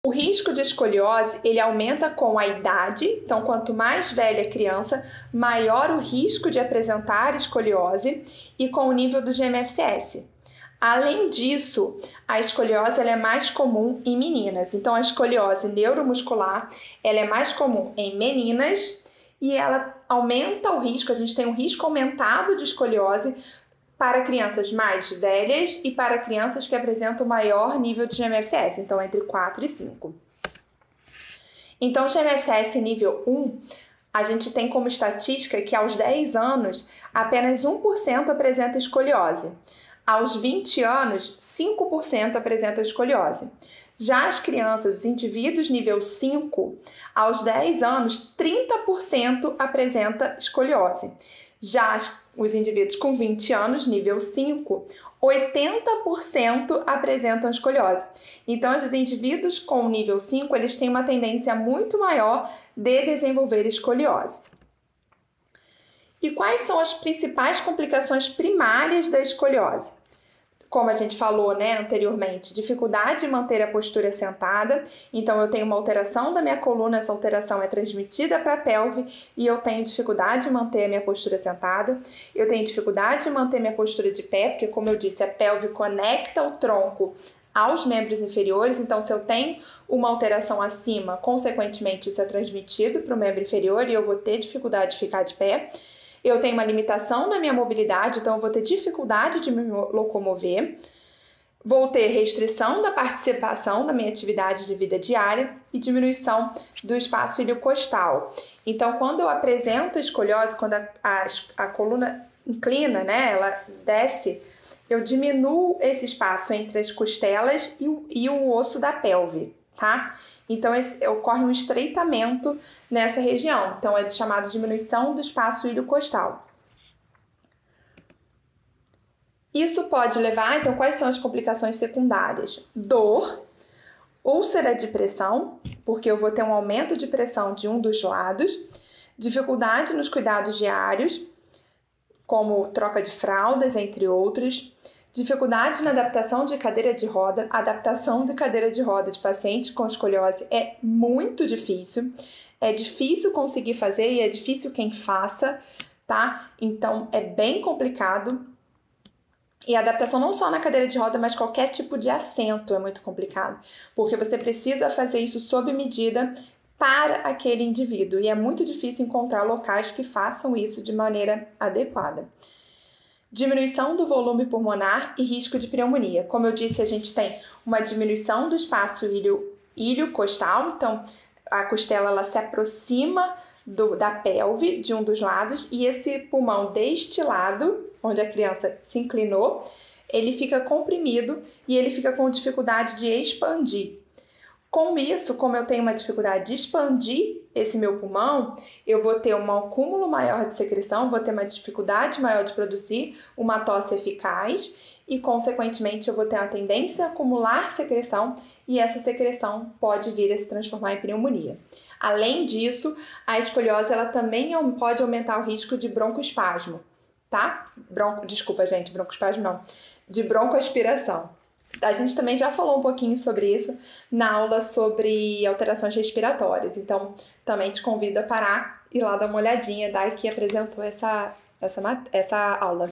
O risco de escoliose, ele aumenta com a idade, então quanto mais velha a criança, maior o risco de apresentar escoliose e com o nível do GMFCS. Além disso, a escoliose ela é mais comum em meninas, então a escoliose neuromuscular ela é mais comum em meninas e ela aumenta o risco, a gente tem um risco aumentado de escoliose para crianças mais velhas e para crianças que apresentam maior nível de GMFCS, então entre 4 e 5. Então, GMFCS nível 1, a gente tem como estatística que aos 10 anos, apenas 1% apresenta escoliose. Aos 20 anos, 5% apresentam escoliose. Já as crianças, os indivíduos nível 5, aos 10 anos, 30% apresenta escoliose. Já os indivíduos com 20 anos, nível 5, 80% apresentam escoliose. Então, os indivíduos com nível 5, eles têm uma tendência muito maior de desenvolver escoliose. E quais são as principais complicações primárias da escoliose? Como a gente falou, anteriormente, dificuldade em manter a postura sentada. Então, eu tenho uma alteração da minha coluna, essa alteração é transmitida para a pelve e eu tenho dificuldade em manter a minha postura sentada. Eu tenho dificuldade em manter minha postura de pé, porque, como eu disse, a pelve conecta o tronco aos membros inferiores. Então, se eu tenho uma alteração acima, consequentemente, isso é transmitido para o membro inferior e eu vou ter dificuldade de ficar de pé. Eu tenho uma limitação na minha mobilidade, então eu vou ter dificuldade de me locomover. Vou ter restrição da participação da minha atividade de vida diária e diminuição do espaço iliocostal. Então, quando eu apresento escoliose, quando a coluna inclina, ela desce, eu diminuo esse espaço entre as costelas e o osso da pelve, tá? Então, ocorre um estreitamento nessa região. Então, é chamado de diminuição do espaço iliocostal. Isso pode levar, então, quais são as complicações secundárias? Dor, úlcera de pressão, porque eu vou ter um aumento de pressão de um dos lados, dificuldade nos cuidados diários, como troca de fraldas, entre outros, dificuldade na adaptação de cadeira de roda. A adaptação de cadeira de roda de pacientes com escoliose é muito difícil. É difícil conseguir fazer e é difícil quem faça, tá? Então, é bem complicado. E a adaptação não só na cadeira de roda, mas qualquer tipo de assento é muito complicado. Porque você precisa fazer isso sob medida para aquele indivíduo. E é muito difícil encontrar locais que façam isso de maneira adequada. Diminuição do volume pulmonar e risco de pneumonia. Como eu disse, a gente tem uma diminuição do espaço iliocostal, então a costela ela se aproxima da pelve de um dos lados e esse pulmão deste lado, onde a criança se inclinou, ele fica comprimido e ele fica com dificuldade de expandir. Com isso, como eu tenho uma dificuldade de expandir esse meu pulmão, eu vou ter um acúmulo maior de secreção, vou ter uma dificuldade maior de produzir uma tosse eficaz e, consequentemente, eu vou ter uma tendência a acumular secreção e essa secreção pode vir a se transformar em pneumonia. Além disso, a escoliose ela também pode aumentar o risco de broncoespasmo, tá? Broncoespasmo não, de broncoaspiração. A gente também já falou um pouquinho sobre isso na aula sobre alterações respiratórias. Então, também te convido a parar e lá dar uma olhadinha, Dai que apresentou essa aula.